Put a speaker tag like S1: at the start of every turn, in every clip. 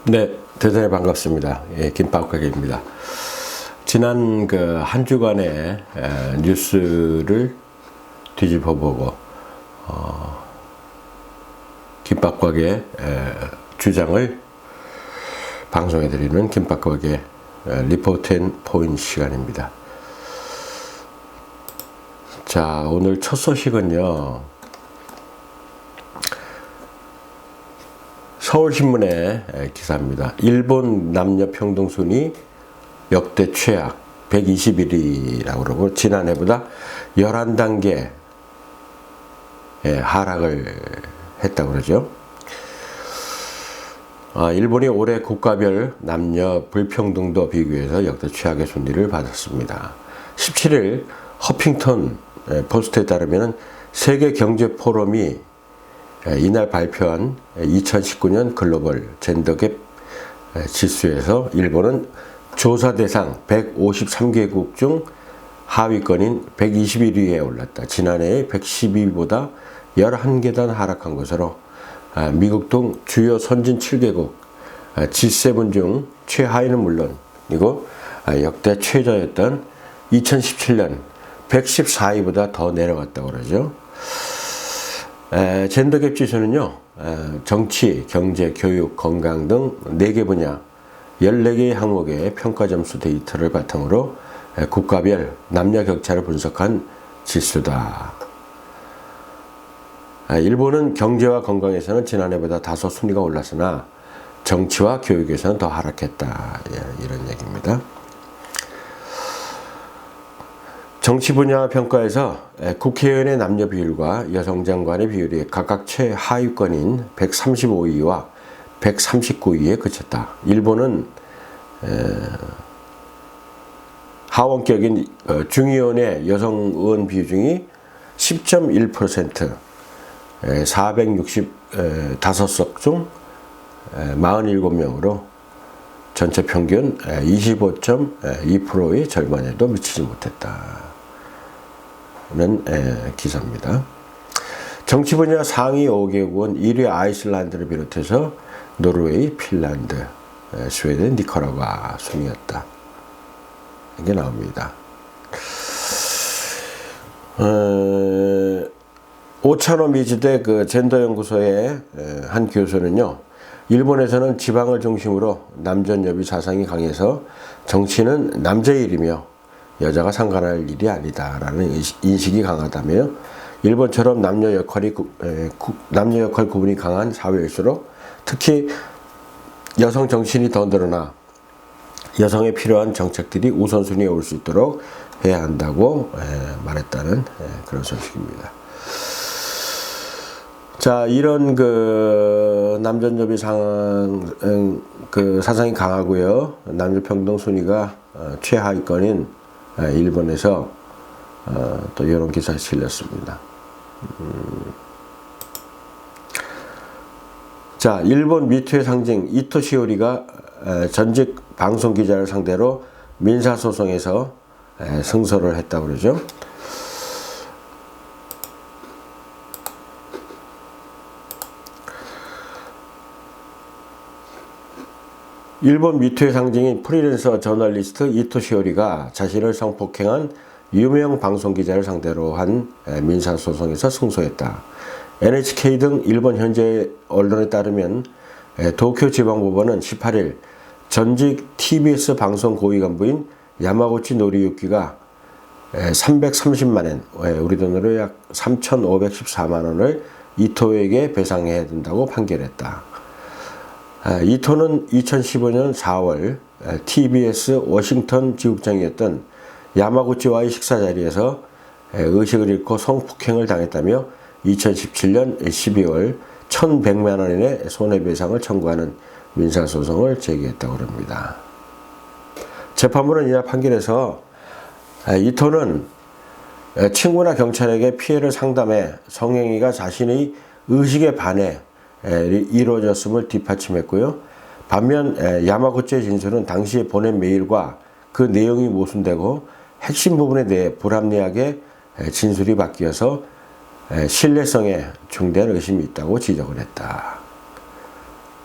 S1: 네, 대단히 반갑습니다. 예, 김밥가게입니다. 지난 그 한 주간의 뉴스를 뒤집어보고 김밥가게 주장을 방송해드리는 김밥가게 리포트 앤 포인트 시간입니다. 자, 오늘 첫 소식은요, 서울신문의 기사입니다. 일본 남녀평등순위 역대 최악 121위라고 그러고 지난해보다 11단계 하락을 했다고 그러죠. 일본이 올해 국가별 남녀 불평등도 비교해서 역대 최악의 순위를 받았습니다. 17일 허핑턴 포스트에 따르면 세계경제포럼이 이날 발표한 2019년 글로벌 젠더갭 지수에서 일본은 조사 대상 153개국 중 하위권인 121위에 올랐다. 지난해의 112위보다 11계단 하락한 것으로 미국 등 주요 선진 7개국 G7 중 최하위는 물론이고 역대 최저였던 2017년 114위보다 더 내려갔다고 그러죠. 젠더갭 지수는요, 정치, 경제, 교육, 건강 등 4개 분야 14개의 항목의 평가 점수 데이터를 바탕으로 국가별 남녀 격차를 분석한 지수다. 일본은 경제와 건강에서는 지난해보다 다소 순위가 올랐으나 정치와 교육에서는 더 하락했다. 이런 얘기입니다. 정치 분야 평가에서 국회의원의 남녀 비율과 여성 장관의 비율이 각각 최하위권인 135위와 139위에 그쳤다. 일본은 하원격인 중의원의 여성 의원 비중이 10.1%, 465석 중 47명으로 전체 평균 25.2%의 절반에도 미치지 못했다. 는 기사입니다. 정치 분야 상위 5개국은 1위 아이슬란드를 비롯해서 노르웨이, 핀란드, 스웨덴, 니카라과 순이었다. 이게 나옵니다. 오차노 미즈대 그 젠더 연구소의 한 교수는요, 일본에서는 지방을 중심으로 남전여비 사상이 강해서 정치는 남자의 일이며 여자가 상관할 일이 아니다라는 인식이 강하다며, 일본처럼 남녀 역할 구분이 강한 사회일수록 특히 여성 정신이 더 늘어나 여성에 필요한 정책들이 우선순위에 올 수 있도록 해야 한다고 말했다는 그런 소식입니다. 자, 이런 그 남전여비 사상이 강하고요, 남녀 평등 순위가 최하위권인 일본에서 또 이런 기사가 실렸습니다. 자, 일본 미투의 상징 이토 시오리가 전직 방송 기자를 상대로 민사소송에서 승소를 했다고 그러죠. 일본 미투의 상징인 프리랜서 저널리스트 이토 시오리가 자신을 성폭행한 유명 방송기자를 상대로 한 민사소송에서 승소했다. NHK 등 일본 현재 언론에 따르면 도쿄지방법원은 18일 전직 TBS 방송 고위 간부인 야마구치 노리유키가 330만 엔, 우리 돈으로 약 3,514만 원을 이토에게 배상해야 된다고 판결했다. 이토는 2015년 4월 TBS 워싱턴 지국장이었던 야마구치와의 식사 자리에서 의식을 잃고 성폭행을 당했다며 2017년 12월 1,100만 원의 손해배상을 청구하는 민사소송을 제기했다고 합니다. 재판부는 이날 판결에서 이토는 친구나 경찰에게 피해를 상담해 성행위가 자신의 의식에 반해 이루어졌음을 뒷받침했고요. 반면 야마구치의 진술은 당시에 보낸 메일과 그 내용이 모순되고 핵심 부분에 대해 불합리하게 진술이 바뀌어서 신뢰성에 중대한 의심이 있다고 지적을 했다.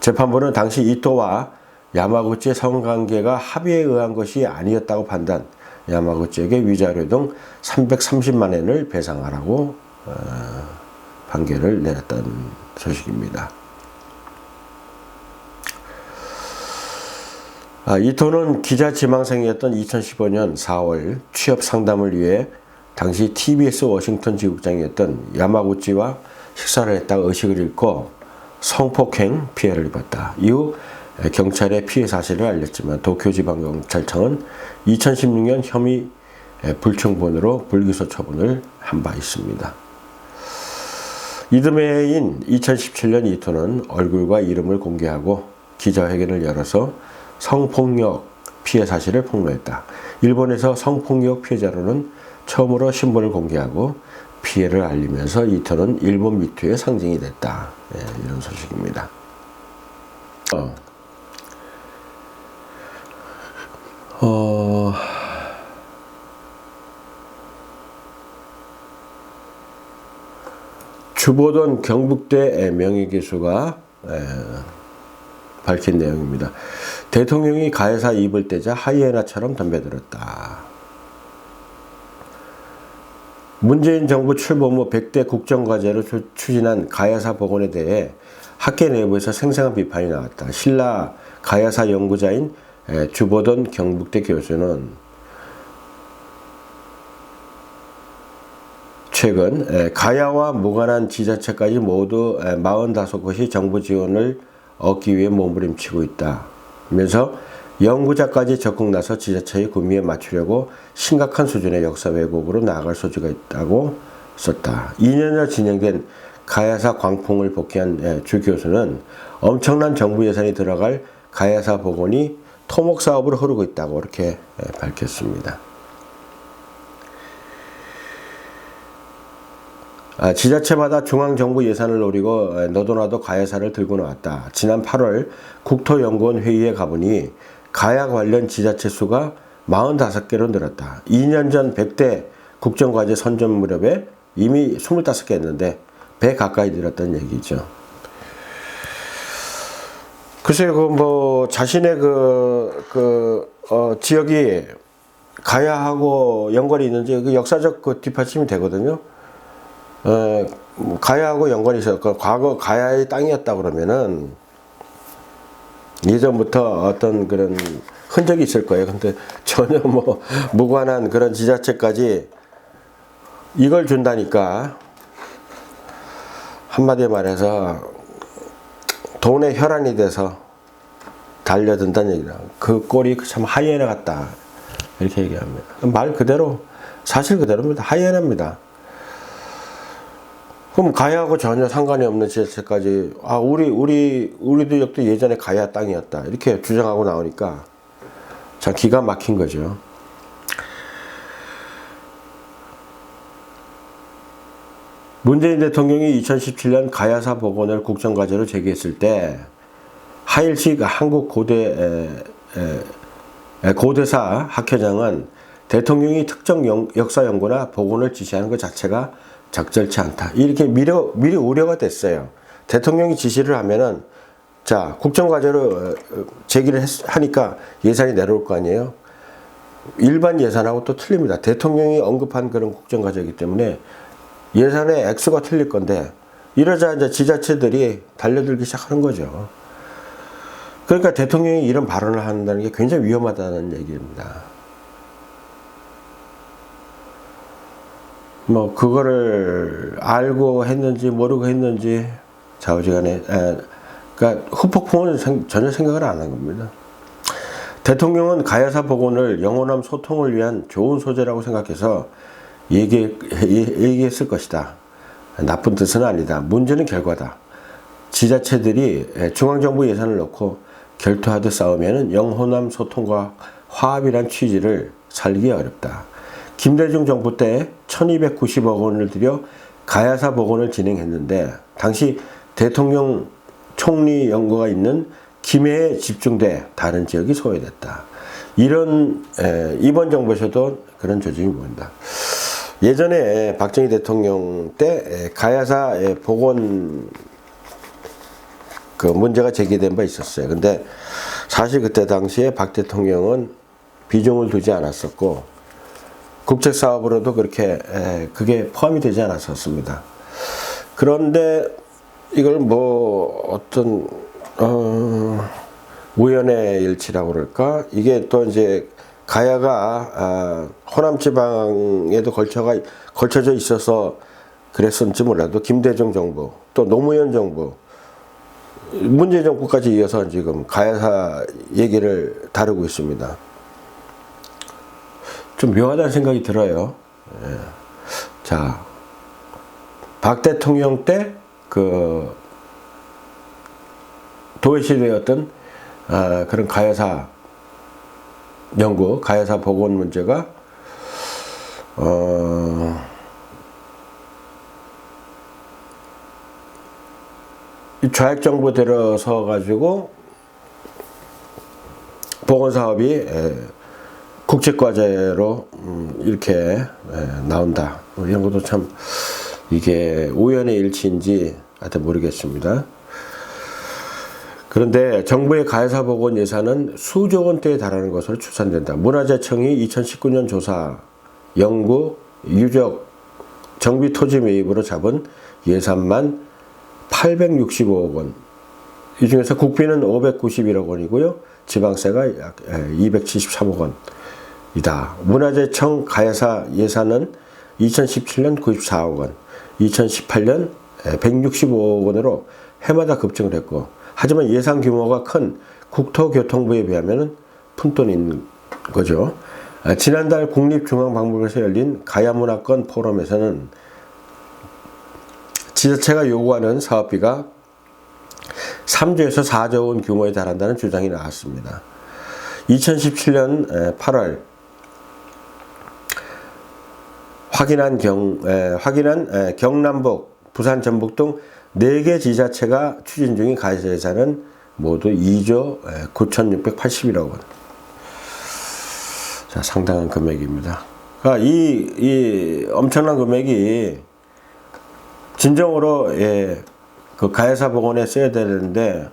S1: 재판부는 당시 이토와 야마구치의 성관계가 합의에 의한 것이 아니었다고 판단, 야마구치에게 위자료 등 330만 엔을 배상하라고 판결을 내렸던 소식입니다. 이토는 기자 지망생이었던 2015년 4월 취업 상담을 위해 당시 TBS 워싱턴 지국장이었던 야마구치와 식사를 했다가 의식을 잃고 성폭행 피해를 입었다. 이후 경찰에 피해 사실을 알렸지만 도쿄지방경찰청은 2016년 혐의 불충분으로 불기소 처분을 한 바 있습니다. 이듬해인 2017년 이토는 얼굴과 이름을 공개하고 기자회견을 열어서 성폭력 피해 사실을 폭로했다. 일본에서 성폭력 피해자로는 처음으로 신분을 공개하고 피해를 알리면서 이토는 일본 미투의 상징이 됐다. 이런 소식입니다. 주보던 경북대 명예교수가 밝힌 내용입니다. 대통령이 가해사 입을 떼자 하이에나처럼 덤벼들었다. 문재인 정부 출범 후 100대 국정과제를 추진한 가야사 복원에 대해 학계 내부에서 생생한 비판이 나왔다. 신라 가야사 연구자인 주보던 경북대 교수는 최근 가야와 무관한 지자체까지 모두 45곳이 정부 지원을 얻기 위해 몸부림치고 있다. 면서 연구자까지 적극 나서 지자체의 구미에 맞추려고 심각한 수준의 역사 왜곡으로 나아갈 소지가 있다고 썼다. 2년여 진행된 가야사 광풍을 복귀한 주 교수는 엄청난 정부 예산이 들어갈 가야사 복원이 토목 사업으로 흐르고 있다고 이렇게 밝혔습니다. 지자체마다 중앙정부 예산을 노리고 너도나도 가야사를 들고 나왔다. 지난 8월 국토연구원 회의에 가보니 가야 관련 지자체 수가 45개로 늘었다. 2년 전 100대 국정과제 선정 무렵에 이미 25개 했는데 100 가까이 늘었다는 얘기죠. 글쎄요, 자신의 지역이 가야하고 연관이 있는지 그 역사적 뒷받침이 되거든요. 가야하고 연관이 있어요. 과거 가야의 땅이었다 그러면은 예전부터 어떤 그런 흔적이 있을 거예요. 근데 전혀 무관한 그런 지자체까지 이걸 준다니까 한마디로 말해서 돈의 혈안이 돼서 달려든다는 얘기다. 그 꼴이 참 하이에나 같다. 이렇게 얘기합니다. 말 그대로 사실 그대로입니다. 하이에나입니다. 그럼 가야하고 전혀 상관이 없는 지자체까지 우리 지역도 예전에 가야 땅이었다 이렇게 주장하고 나오니까 참 기가 막힌 거죠. 문재인 대통령이 2017년 가야사 복원을 국정과제로 제기했을 때 하일식 한국 고대사 학회장은 대통령이 특정 역사 연구나 복원을 지시하는 것 자체가 적절치 않다. 이렇게 미리 우려가 됐어요. 대통령이 지시를 하면은 자 국정과제로 제기를 하니까 예산이 내려올 거 아니에요. 일반 예산하고 또 틀립니다. 대통령이 언급한 그런 국정과제이기 때문에 예산의 액수가 틀릴 건데 이러자 이제 지자체들이 달려들기 시작하는 거죠. 그러니까 대통령이 이런 발언을 한다는 게 굉장히 위험하다는 얘기입니다. 그거를 알고 했는지 모르고 했는지 좌우지간에 그러니까 후폭풍은 전혀 생각을 안 한 겁니다. 대통령은 가야사 복원을 영원한 소통을 위한 좋은 소재라고 생각해서 얘기했을 것이다. 나쁜 뜻은 아니다. 문제는 결과다. 지자체들이 중앙정부 예산을 넣고 결투하듯 싸우면 영혼함 소통과 화합이란 취지를 살기 어렵다. 김대중 정부 때 1290억 원을 들여 가야사 복원을 진행했는데 당시 대통령 총리 연거가 있는 김해에 집중돼 다른 지역이 소외됐다. 이번 정부에서도 그런 조짐이 보인다. 예전에 박정희 대통령 때 가야사 복원 그 문제가 제기된 바 있었어요. 근데 사실 그때 당시에 박 대통령은 비중을 두지 않았었고 국책 사업으로도 그렇게 그게 포함이 되지 않았었습니다. 그런데 이걸 뭐 어떤 우연의 일치라고 그럴까? 이게 또 이제 가야가 호남 지방에도 걸쳐져 있어서 그랬었는지 몰라도 김대중 정부 또 노무현 정부 문재인 정부까지 이어서 지금 가야사 얘기를 다루고 있습니다. 좀 묘하다는 생각이 들어요. 자, 박 대통령 때 그 도외시되었던 그런 가야사 연구, 가야사 복원 문제가 좌익 정부 들어서 가지고 복원 사업이 국제과제로 이렇게 나온다. 이런 것도 참 이게 우연의 일치인지 하여튼 모르겠습니다. 그런데 정부의 가야사 복원 예산은 수조 원대에 달하는 것으로 추산된다. 문화재청이 2019년 조사 영구 유적 정비 토지 매입으로 잡은 예산만 865억 원. 이 중에서 국비는 591억 원이고요. 지방세가 약 273억 원이다. 문화재청 가야사 예산은 2017년 94억 원, 2018년 165억 원으로 해마다 급증을 했고, 하지만 예산 규모가 큰 국토교통부에 비하면 푼돈인 거죠. 지난달 국립중앙박물관에서 열린 가야문화권 포럼에서는 지자체가 요구하는 사업비가 3조에서 4조 원 규모에 달한다는 주장이 나왔습니다. 2017년 8월 확인한 경남북, 부산, 전북 등 4개 지자체가 추진 중인 가야사 예산은 모두 2조 9,681억 원. 자, 상당한 금액입니다. 그러니까 이 엄청난 금액이 진정으로 그 가야사 복원에 써야 되는데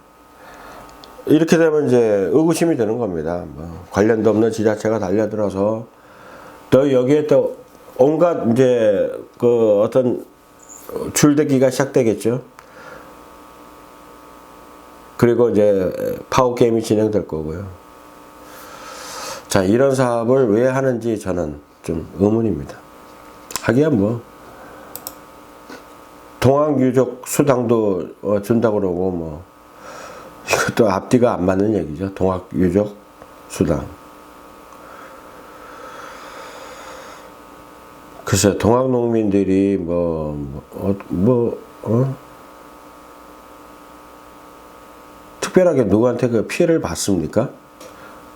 S1: 이렇게 되면 이제 의구심이 드는 겁니다. 뭐 관련도 없는 지자체가 달려들어서 또 여기에 또 온갖 이제 그 어떤 줄대기가 시작되겠죠. 그리고 이제 파워 게임이 진행될 거고요. 자, 이런 사업을 왜 하는지 저는 좀 의문입니다. 하기야 뭐 동학유적 수당도 준다고 그러고 뭐 이것도 앞뒤가 안 맞는 얘기죠. 동학유적 수당. 글쎄, 동학농민들이 특별하게 누구한테 그 피해를 받습니까?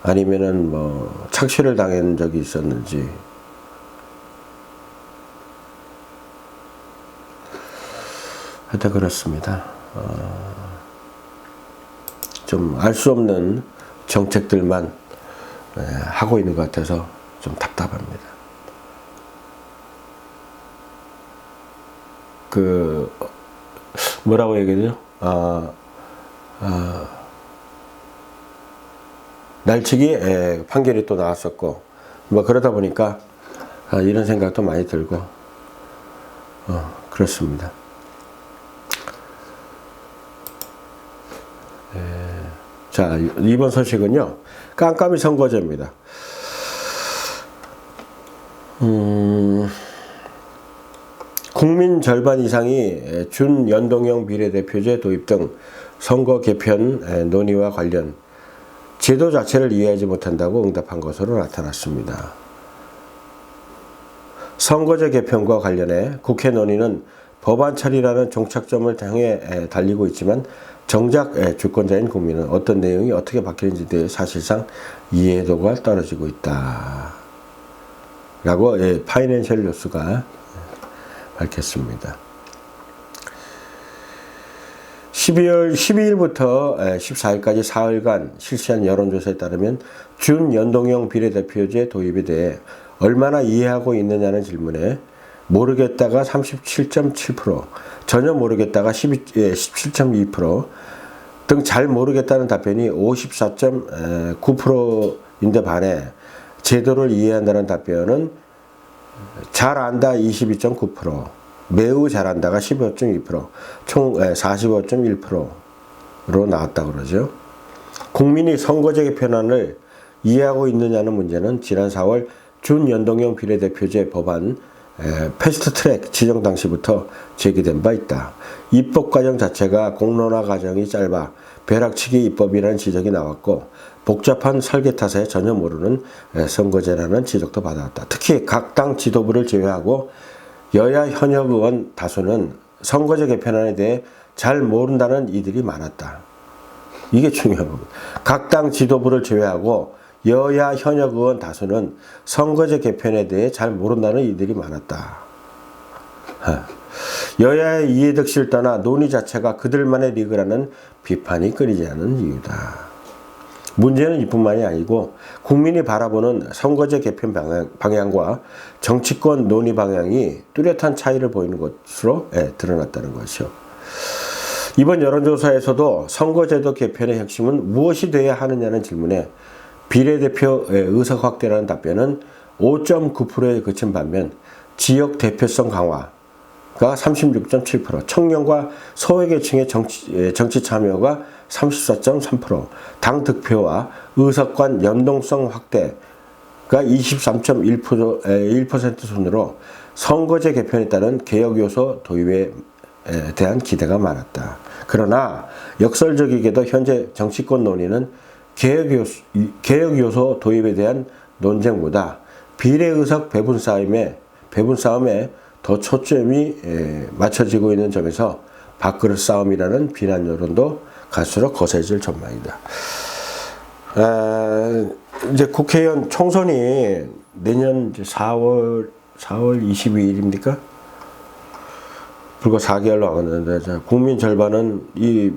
S1: 아니면은 뭐 착취를 당한 적이 있었는지. 하여튼 그렇습니다. 좀 알 수 없는 정책들만 하고 있는 것 같아서 좀 답답합니다. 그 뭐라고 얘기해야 되죠? 날치기 판결이 또 나왔었고 뭐 그러다 보니까 이런 생각도 많이 들고 그렇습니다. 자, 이번 소식은요, 깜깜이 선거제입니다. 국민 절반 이상이 준연동형 비례대표제 도입 등 선거 개편 논의와 관련 제도 자체를 이해하지 못한다고 응답한 것으로 나타났습니다. 선거제 개편과 관련해 국회 논의는 법안 처리라는 종착점을 향해 달리고 있지만 정작 주권자인 국민은 어떤 내용이 어떻게 바뀌는지에 대해 사실상 이해도가 떨어지고 있다. 라고 파이낸셜 뉴스가 밝혔습니다. 12월 12일부터 14일까지 사흘간 실시한 여론조사에 따르면 준연동형 비례대표제 도입에 대해 얼마나 이해하고 있느냐는 질문에 모르겠다가 37.7%, 전혀 모르겠다가 17.2% 등 잘 모르겠다는 답변이 54.9%인데 반해 제도를 이해한다는 답변은 잘 안다 22.9%, 매우 잘한다가 15.2%, 총 45.1%로 나왔다고 그러죠. 국민이 선거제 개편안을 이해하고 있느냐는 문제는 지난 4월 준연동형 비례대표제 법안 패스트트랙 지정 당시부터 제기된 바 있다. 입법 과정 자체가 공론화 과정이 짧아 벼락치기 입법이라는 지적이 나왔고 복잡한 설계 탓에 전혀 모르는 선거제라는 지적도 받아왔다. 특히 각 당 지도부를 제외하고 여야 현역 의원 다수는 선거제 개편안에 대해 잘 모른다는 이들이 많았다. 이게 중요한 겁니다. 각 당 지도부를 제외하고 여야 현역 의원 다수는 선거제 개편에 대해 잘 모른다는 이들이 많았다. 여야의 이해득실 떠나 논의 자체가 그들만의 리그라는 비판이 끊이지 않은 이유다. 문제는 이뿐만이 아니고 국민이 바라보는 선거제 개편 방향과 정치권 논의 방향이 뚜렷한 차이를 보이는 것으로 드러났다는 것이죠. 이번 여론조사에서도 선거제도 개편의 핵심은 무엇이 돼야 하느냐는 질문에 비례대표 의석 확대라는 답변은 5.9%에 그친 반면 지역 대표성 강화가 36.7%, 청년과 소외계층의 정치 참여가 34.3%, 당 득표와 의석 간 연동성 확대가 23.1% 순으로 선거제 개편에 따른 개혁 요소 도입에 대한 기대가 많았다. 그러나 역설적이게도 현재 정치권 논의는 개혁 요소 도입에 대한 논쟁보다 비례의석 배분 싸움에 더 초점이 맞춰지고 있는 점에서 밥그릇 싸움이라는 비난 여론도 갈수록 거세질 전망이다. 이제 국회의원 총선이 내년 이제 4월 22일입니까? 불과 4개월 남았는데 국민 절반은 이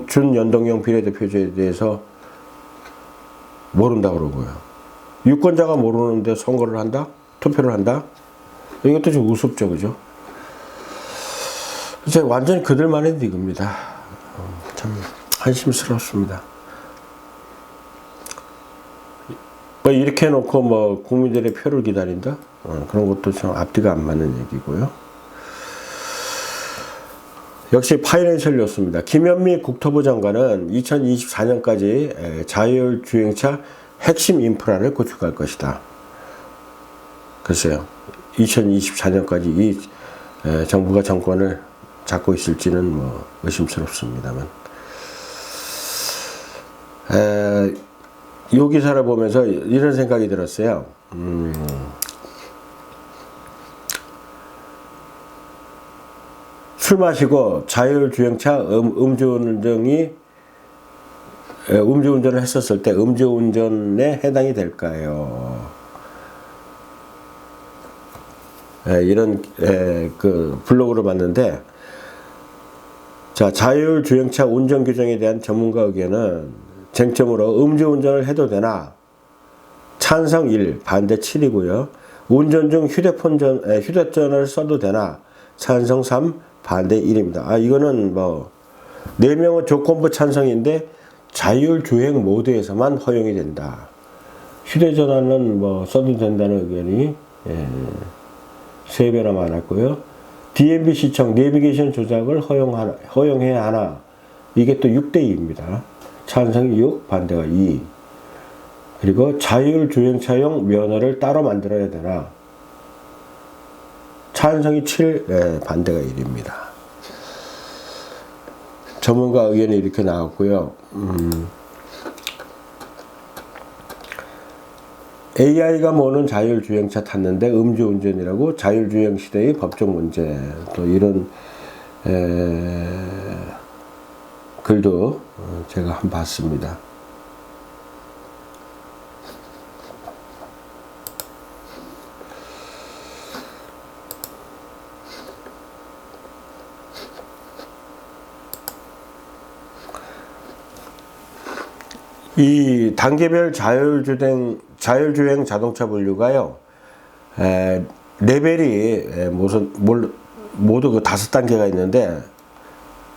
S1: 준연동형 비례대표제에 대해서 모른다 그러고요. 유권자가 모르는데 선거를 한다? 투표를 한다? 이것도 좀 우습죠, 그죠? 이제 완전히 그들만의 리그입니다. 참 한심스럽습니다. 이렇게 해놓고 국민들의 표를 기다린다? 그런 것도 좀 앞뒤가 안 맞는 얘기고요. 역시 파이낸셜 뉴스입니다. 김현미 국토부 장관은 2024년까지 자율주행차 핵심 인프라를 구축할 것이다. 글쎄요. 2024년까지 이 정부가 정권을 잡고 있을지는 의심스럽습니다만. 이 기사를 보면서 이런 생각이 들었어요. 술 마시고 자율주행차 음주운전을 했었을 때 음주운전에 해당이 될까요? 이런 그 블로그를 봤는데, 자, 자율주행차 운전 규정에 대한 전문가 의견은 쟁점으로 음주운전을 해도 되나 찬성 1, 반대 7이고요. 운전 중 휴대전화를 써도 되나 찬성 3, 반대 1입니다. 이거는 4명은 조건부 찬성인데 자율주행 모드에서만 허용이 된다. 휴대전화는 써도 된다는 의견이 3배나 많았고요. DMB 시청, 내비게이션 조작을 허용해야 하나? 이게 또 6대2입니다. 찬성이 6, 반대가 2. 그리고 자율주행차용 면허를 따로 만들어야 되나? 찬성이 7, 반대가 1입니다. 전문가 의견이 이렇게 나왔고요. AI가 모는 자율주행차 탔는데 음주운전이라고 자율주행 시대의 법적 문제, 또 이런 글도 제가 한번 봤습니다. 이 단계별 자율주행 자동차 분류가요, 레벨이 모두 그 5단계가 있는데,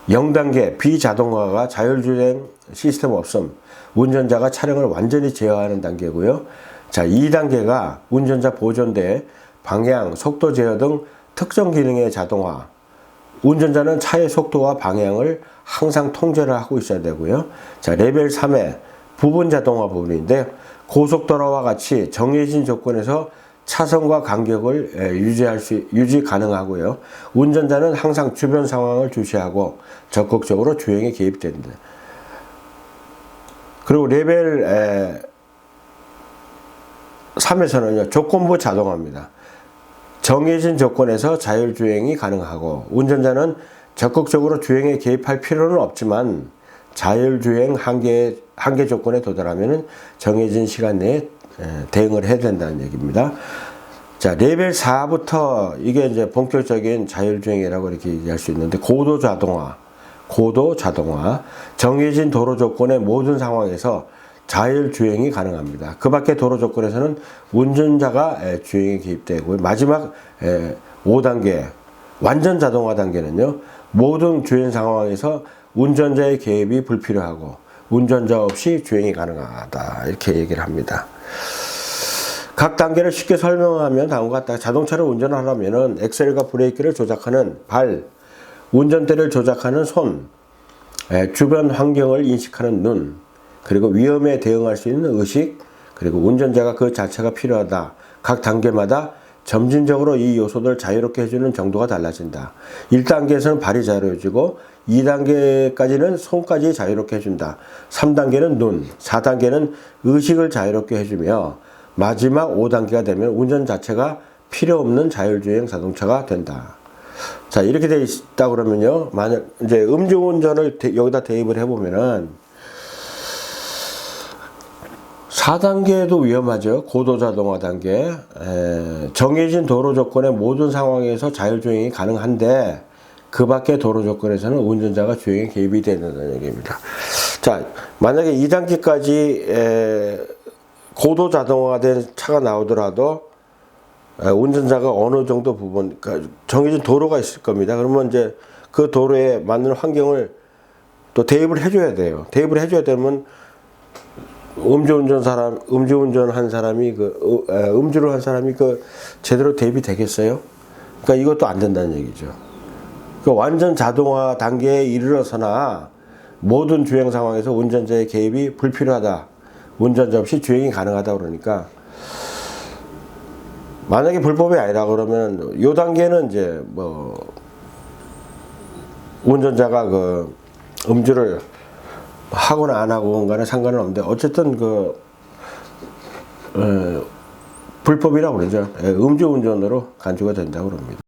S1: 0단계 비자동화가 자율주행 시스템 없음, 운전자가 차량을 완전히 제어하는 단계고요. 자, 2단계가 운전자 보존대, 방향, 속도 제어 등 특정 기능의 자동화. 운전자는 차의 속도와 방향을 항상 통제를 하고 있어야 되고요. 자, 레벨 3의 부분 자동화 부분인데, 고속도로와 같이 정해진 조건에서 차선과 간격을 유지 가능하고요. 운전자는 항상 주변 상황을 주시하고 적극적으로 주행에 개입된다. 그리고 레벨 3에서는요, 조건부 자동화입니다. 정해진 조건에서 자율주행이 가능하고 운전자는 적극적으로 주행에 개입할 필요는 없지만 자율주행 한계 조건에 도달하면 정해진 시간 내에 대응을 해야 된다는 얘기입니다. 자, 레벨 4부터 이게 이제 본격적인 자율주행이라고 이렇게 얘기할 수 있는데, 고도 자동화, 정해진 도로 조건의 모든 상황에서 자율주행이 가능합니다. 그 밖의 도로 조건에서는 운전자가 주행에 개입되고, 마지막 5단계 완전 자동화 단계는요, 모든 주행 상황에서 운전자의 개입이 불필요하고 운전자 없이 주행이 가능하다, 이렇게 얘기를 합니다. 각 단계를 쉽게 설명하면 다음과 같다. 자동차를 운전하려면 엑셀과 브레이크를 조작하는 발, 운전대를 조작하는 손, 주변 환경을 인식하는 눈, 그리고 위험에 대응할 수 있는 의식, 그리고 운전자가 그 자체가 필요하다. 각 단계마다 점진적으로 이 요소들을 자유롭게 해주는 정도가 달라진다. 1단계에서는 발이 자유로워지고 2단계까지는 손까지 자유롭게 해준다. 3단계는 눈, 4단계는 의식을 자유롭게 해주며 마지막 5단계가 되면 운전 자체가 필요 없는 자율주행 자동차가 된다. 자, 이렇게 되어 있다 그러면요, 만약 이제 음주운전을 여기다 대입을 해보면은 4단계도 위험하죠. 고도자동화 단계. 정해진 도로 조건의 모든 상황에서 자율주행이 가능한데 그 밖의 도로 조건에서는 운전자가 주행에 개입이 된다는 얘기입니다. 자, 만약에 2단계까지 고도자동화된 차가 나오더라도 운전자가 어느 정도 부분, 그러니까 정해진 도로가 있을 겁니다. 그러면 이제 그 도로에 맞는 환경을 또 대입을 해줘야 돼요. 대입을 해줘야 되면 음주운전한 사람이 음주를 한 사람이 제대로 대입이 되겠어요? 그러니까 이것도 안 된다는 얘기죠. 그러니까 완전 자동화 단계에 이르러서나 모든 주행 상황에서 운전자의 개입이 불필요하다. 운전자 없이 주행이 가능하다 그러니까, 만약에 불법이 아니라 그러면 요 단계는 이제 운전자가 음주를 하거나 안 하고 간에 상관은 없는데, 어쨌든 불법이라고 그러죠. 음주운전으로 간주가 된다고 그럽니다.